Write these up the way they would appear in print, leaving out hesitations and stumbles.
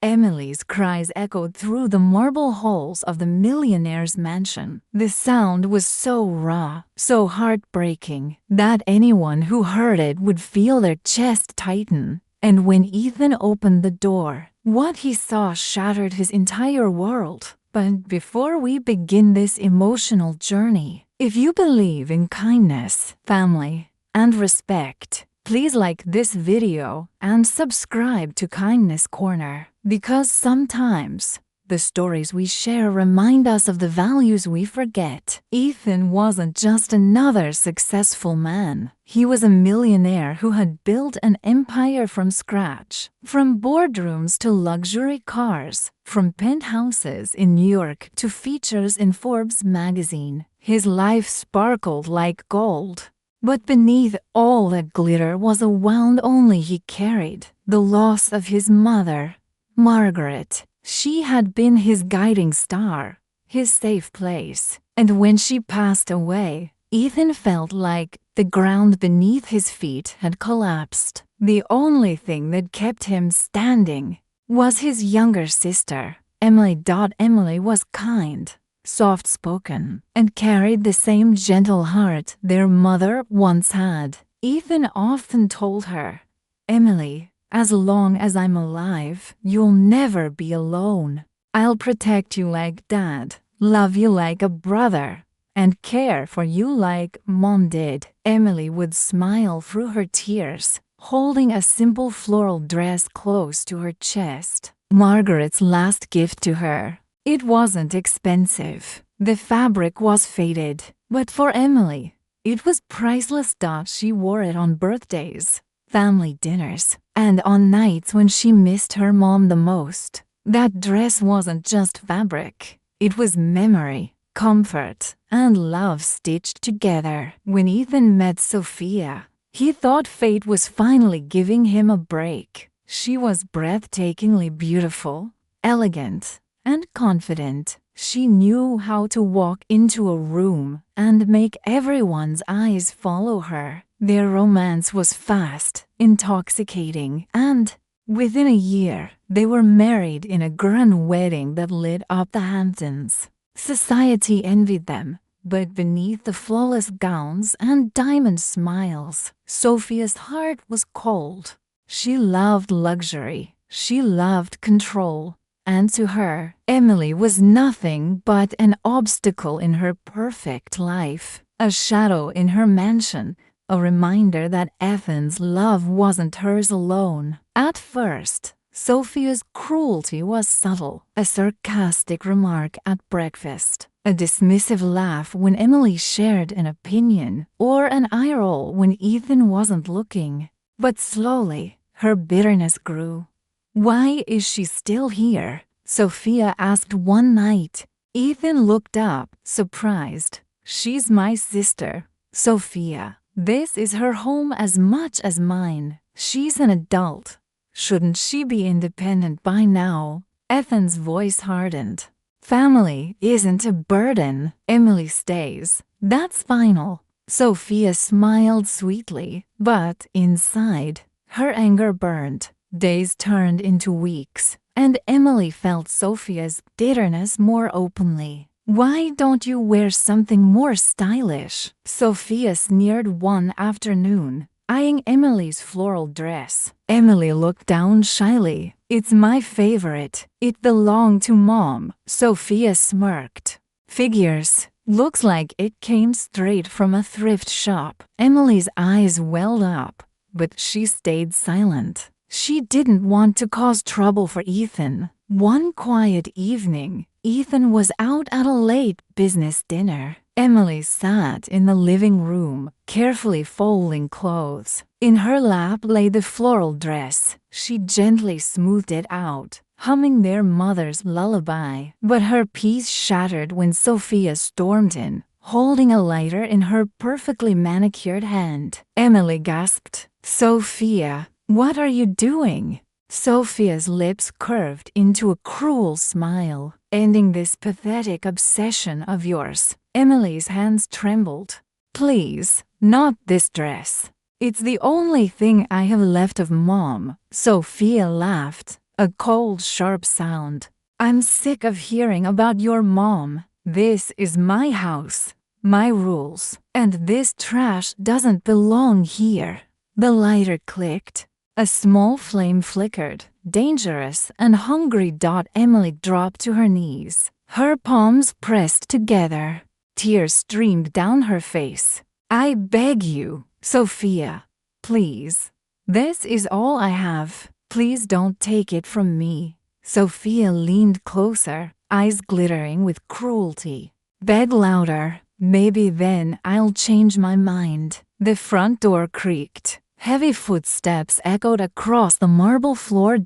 Emily's cries echoed through the marble halls of the millionaire's mansion. The sound was so raw, so heartbreaking, that anyone who heard it would feel their chest tighten. And when Ethan opened the door, what he saw shattered his entire world. But before we begin this emotional journey, if you believe in kindness, family, and respect, please like this video and subscribe to Kindness Corner, because sometimes the stories we share remind us of the values we forget. Ethan wasn't just another successful man. He was a millionaire who had built an empire from scratch. From boardrooms to luxury cars, from penthouses in New York to features in Forbes magazine, his life sparkled like gold. But beneath all that glitter was a wound only he carried: the loss of his mother, Margaret. She had been his guiding star, his safe place. And when she passed away, Ethan felt like the ground beneath his feet had collapsed. The only thing that kept him standing was his younger sister, Emily. Emily was kind, soft-spoken, and carried the same gentle heart their mother once had. Ethan often told her, "Emily, as long as I'm alive, you'll never be alone. I'll protect you like Dad, love you like a brother, and care for you like Mom did." Emily would smile through her tears, holding a simple floral dress close to her chest. Margaret's last gift to her. It wasn't expensive. The fabric was faded, but for Emily, it was priceless. She wore it on birthdays, family dinners, and on nights when she missed her mom the most. That dress wasn't just fabric. It was memory, comfort, and love stitched together. When Ethan met Sophia, he thought fate was finally giving him a break. She was breathtakingly beautiful, elegant, and confident. She knew how to walk into a room and make everyone's eyes follow her. Their romance was fast, intoxicating, and within a year, they were married in a grand wedding that lit up the Hamptons. Society envied them, but beneath the flawless gowns and diamond smiles, Sophia's heart was cold. She loved luxury. She loved control. And to her, Emily was nothing but an obstacle in her perfect life, a shadow in her mansion, a reminder that Ethan's love wasn't hers alone. At first, Sophia's cruelty was subtle: a sarcastic remark at breakfast, a dismissive laugh when Emily shared an opinion, or an eye roll when Ethan wasn't looking. But slowly, her bitterness grew. "Why is she still here?" Sophia asked one night. Ethan looked up, surprised. "She's my sister, Sophia. This is her home as much as mine. She's an adult. Shouldn't she be independent by now?" Ethan's voice hardened. "Family isn't a burden. Emily stays. That's final." Sophia smiled sweetly, but inside, her anger burned. Days turned into weeks, and Emily felt Sophia's bitterness more openly. "Why don't you wear something more stylish?" Sophia sneered one afternoon, eyeing Emily's floral dress. Emily looked down shyly. "It's my favorite. It belonged to Mom." Sophia smirked. "Figures. Looks like it came straight from a thrift shop." Emily's eyes welled up, but she stayed silent. She didn't want to cause trouble for Ethan. One quiet evening, Ethan was out at a late business dinner. Emily sat in the living room, carefully folding clothes. In her lap lay the floral dress. She gently smoothed it out, humming their mother's lullaby. But her peace shattered when Sophia stormed in, holding a lighter in her perfectly manicured hand. Emily gasped, "Sophia, what are you doing?" Sophia's lips curved into a cruel smile. "Ending this pathetic obsession of yours." Emily's hands trembled. "Please, not this dress. It's the only thing I have left of Mom." Sophia laughed, a cold, sharp sound. I'm sick of hearing about your mom. This is my house, my rules, and this trash doesn't belong here. The lighter clicked. A small flame flickered, dangerous and hungry. Emily dropped to her knees, her palms pressed together. Tears streamed down her face. I beg you, Sophia, please. This is all I have. Please don't take it from me. Sophia leaned closer, eyes glittering with cruelty. Beg louder. Maybe then I'll change my mind. The front door creaked. Heavy footsteps echoed across the marble floor.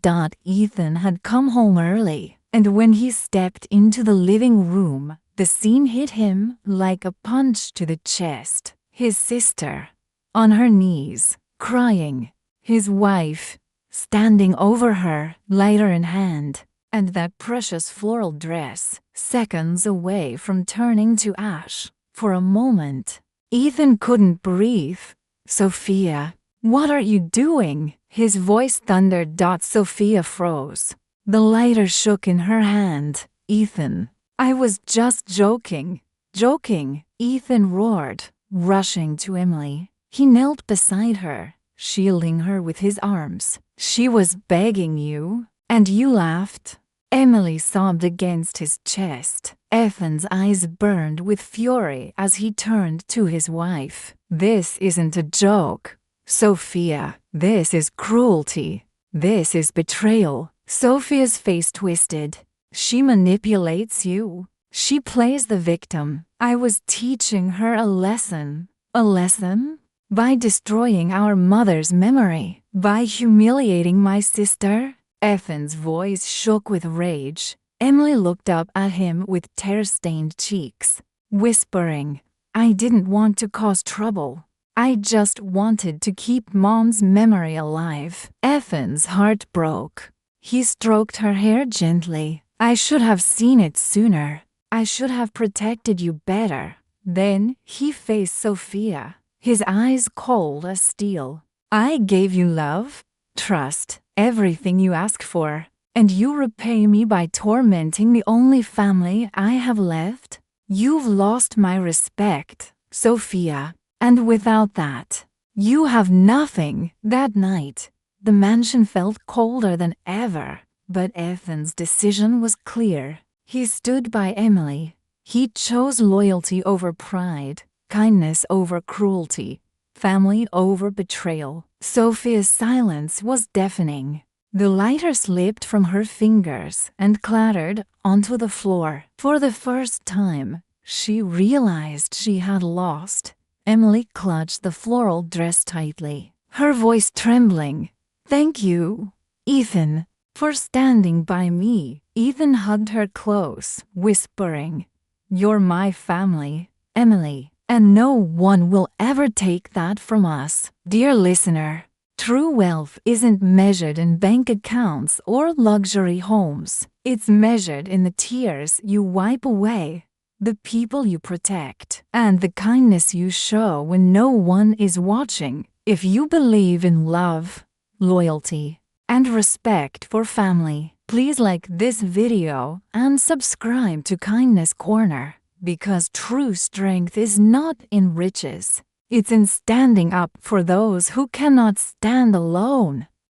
Ethan had come home early, and when he stepped into the living room, the scene hit him like a punch to the chest. His sister, on her knees, crying. His wife, standing over her, lighter in hand, and that precious floral dress, seconds away from turning to ash. For a moment, Ethan couldn't breathe. Sophia, what are you doing? His voice thundered. Sophia froze. The lighter shook in her hand. Ethan, I was just joking. Joking, Ethan roared, rushing to Emily. He knelt beside her, shielding her with his arms. She was begging you, and you laughed. Emily sobbed against his chest. Ethan's eyes burned with fury as he turned to his wife. This isn't a joke, Sophia. This is cruelty. This is betrayal. Sophia's face twisted. She manipulates you. She plays the victim. I was teaching her a lesson. A lesson? By destroying our mother's memory. By humiliating my sister? Ethan's voice shook with rage. Emily looked up at him with tear-stained cheeks, whispering, I didn't want to cause trouble. I just wanted to keep Mom's memory alive. Ethan's heart broke. He stroked her hair gently. I should have seen it sooner. I should have protected you better. Then he faced Sophia, his eyes cold as steel. I gave you love, trust, everything you ask for, and you repay me by tormenting the only family I have left? You've lost my respect, Sophia, and without that, you have nothing. That night, the mansion felt colder than ever, but Ethan's decision was clear. He stood by Emily. He chose loyalty over pride, kindness over cruelty, family over betrayal. Sophia's silence was deafening. The lighter slipped from her fingers and clattered onto the floor. For the first time, she realized she had lost. Emily clutched the floral dress tightly, her voice trembling. Thank you, Ethan, for standing by me. Ethan hugged her close, whispering, You're my family, Emily, and no one will ever take that from us. Dear listener, true wealth isn't measured in bank accounts or luxury homes. It's measured in the tears you wipe away, the people you protect, and the kindness you show when no one is watching. If you believe in love, loyalty, and respect for family, please like this video and subscribe to Kindness Corner, because true strength is not in riches. It's in standing up for those who cannot stand alone.